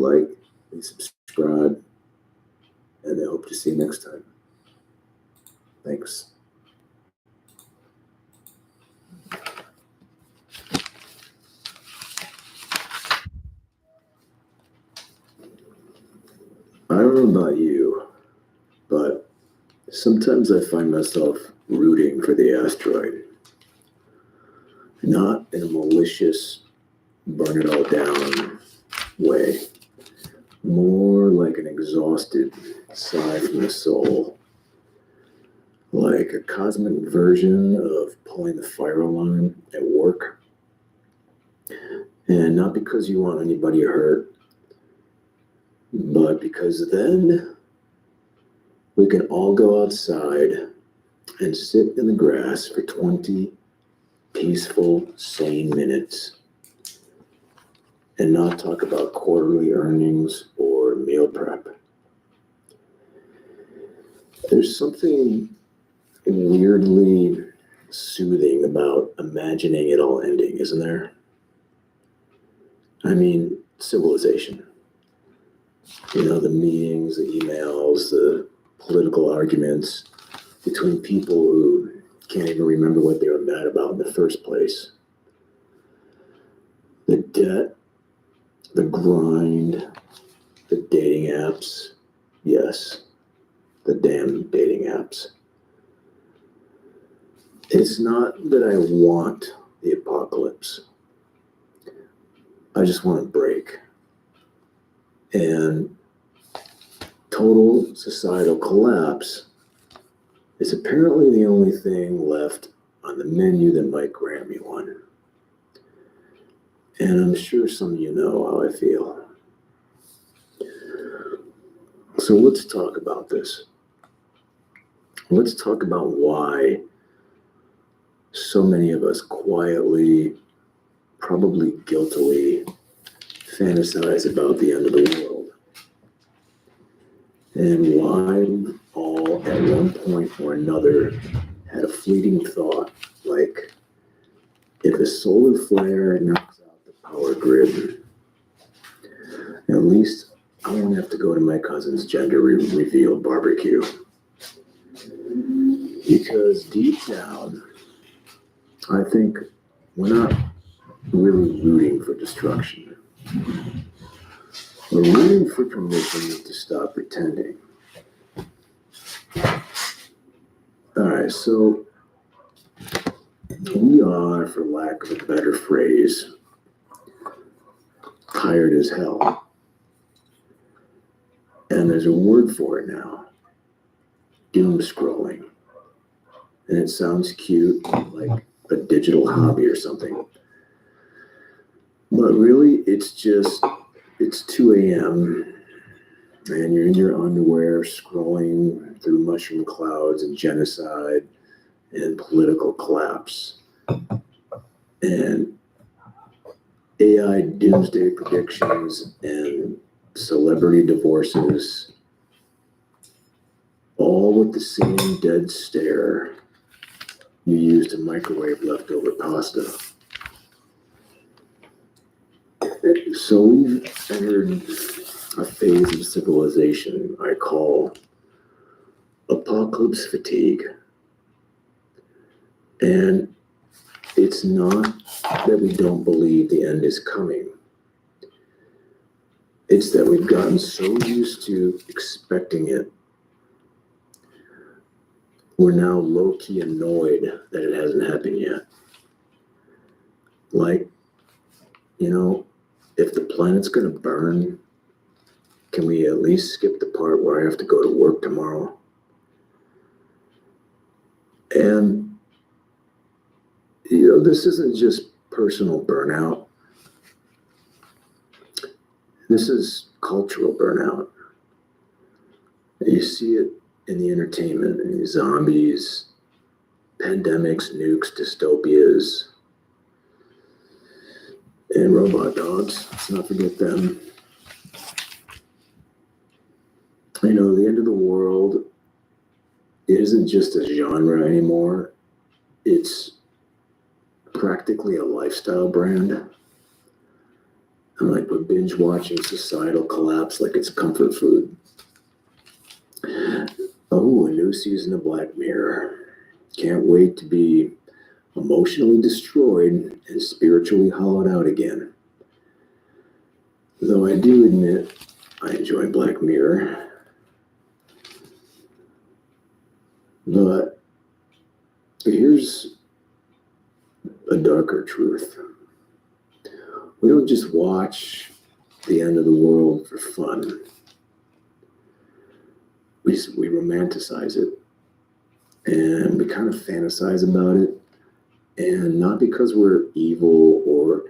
like and subscribe, and I hope to see you next time. Thanks. I don't know about you, but sometimes I find myself rooting for the asteroid. Not in a malicious, burn it all down way. More like an exhausted sigh from the soul. Like a cosmic version of pulling the fire alarm at work. And not because you want anybody hurt, but because then we can all go outside and sit in the grass for 20 peaceful, sane minutes and not talk about quarterly earnings or meal prep. There's something weirdly soothing about imagining it all ending, isn't there? I mean, civilization. You know, the meetings, the emails, the political arguments between people who can't even remember what they were mad about in the first place. The debt, the grind, the dating apps. Yes, the damn dating apps. It's not that I want the apocalypse. I just want a break. And total societal collapse is apparently the only thing left on the menu that might grant me one. And I'm sure some of you know how I feel. So let's talk about this. Let's talk about why so many of us quietly, probably guiltily, fantasize about the end of the world. And why we all, at one point or another, had a fleeting thought, like, if a solar flare knocks out the power grid, at least I won't have to go to my cousin's gender reveal barbecue. Because deep down, I think we're not really rooting for destruction. We're rooting for permission to stop pretending. All right, so we are, for lack of a better phrase, tired as hell. And there's a word for it now, doom scrolling. And it sounds cute, like a digital hobby or something. But really, it's 2 a.m. and you're in your underwear scrolling through mushroom clouds and genocide and political collapse. And AI doomsday predictions and celebrity divorces, all with the same dead stare you use to microwave leftover pasta. So we've entered a phase of civilization I call apocalypse fatigue. And it's not that we don't believe the end is coming. It's that we've gotten so used to expecting it, we're now low-key annoyed that it hasn't happened yet. Like, you know, if the planet's gonna burn, can we at least skip the part where I have to go to work tomorrow? And, you know, this isn't just personal burnout. This is cultural burnout. You see it in the entertainment, in zombies, pandemics, nukes, dystopias, and robot dogs. Let's not forget them. You know, the end of the world, it isn't just a genre anymore. It's practically a lifestyle brand. I'm like, we're binge watching societal collapse like it's comfort food. Oh, a new season of Black Mirror. Can't wait to be emotionally destroyed and spiritually hollowed out again. Though I do admit I enjoy Black Mirror. But here's a darker truth. We don't just watch the end of the world for fun. We romanticize it, and we kind of fantasize about it, and not because we're evil or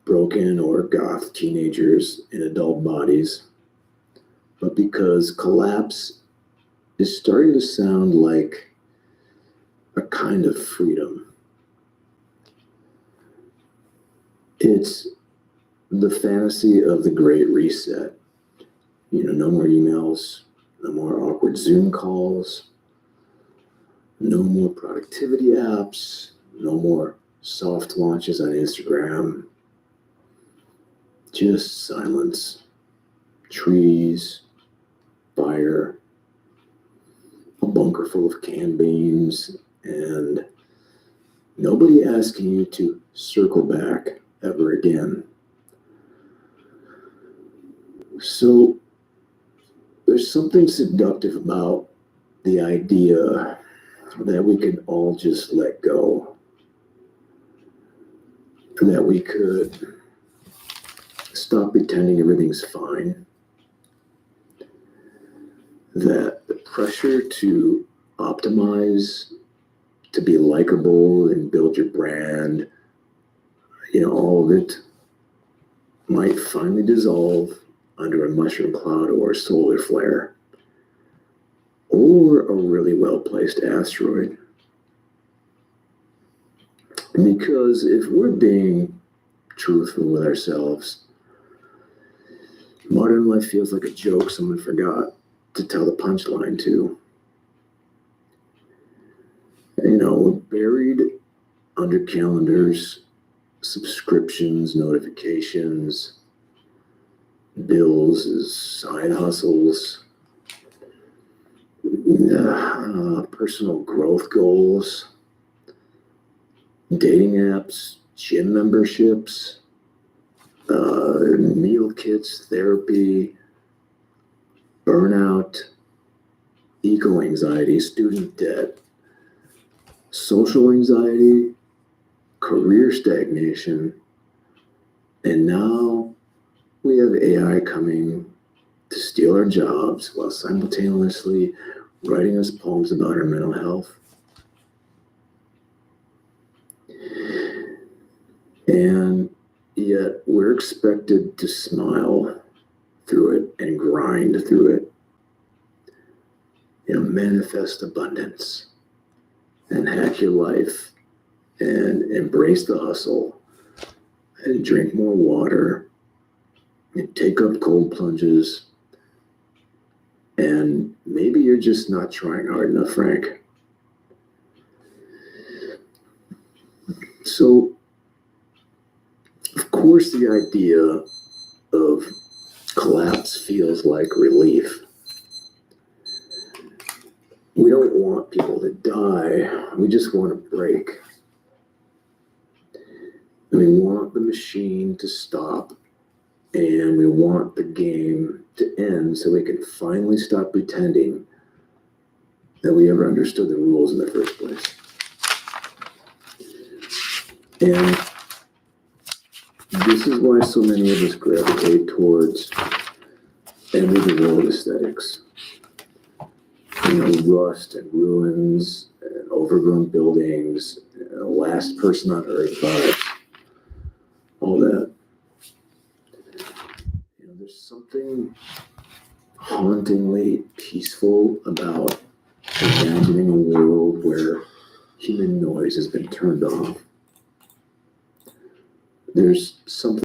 broken or goth teenagers in adult bodies, but because collapse is starting to sound like a kind of freedom. It's the fantasy of the Great Reset. No more emails, no more awkward Zoom calls, no more productivity apps, no more soft launches on Instagram, just silence, trees, fire, a bunker full of canned beans, and nobody asking you to circle back ever again. So there's something seductive about the idea that we can all just let go, that we could stop pretending everything's fine, that the pressure to optimize, to be likable and build your brand, all of it might finally dissolve under a mushroom cloud or a solar flare or a really well-placed asteroid. Because if we're being truthful with ourselves, modern life feels like a joke someone forgot to tell the punchline to. We're buried under calendars, subscriptions, notifications, bills, side hustles, personal growth goals, dating apps, gym memberships, meal kits, therapy, burnout, eco-anxiety, student debt, social anxiety, career stagnation, and now we have AI coming to steal our jobs while simultaneously writing us poems about our mental health. And yet we're expected to smile through it and grind through it. Manifest abundance and hack your life and embrace the hustle and drink more water and take up cold plunges. And maybe you're just not trying hard enough, Frank. So, of course, the idea of collapse feels like relief. We don't want people to die. We just want a break. And we want the machine to stop. And we want the game to end so we can finally stop pretending that we ever understood the rules in the first place. And this is why so many of us gravitate towards end of the world aesthetics. Rust and ruins and overgrown buildings, last person on earth vibes, all that. There's something hauntingly peaceful about imagining a world where human noise has been turned off. There's something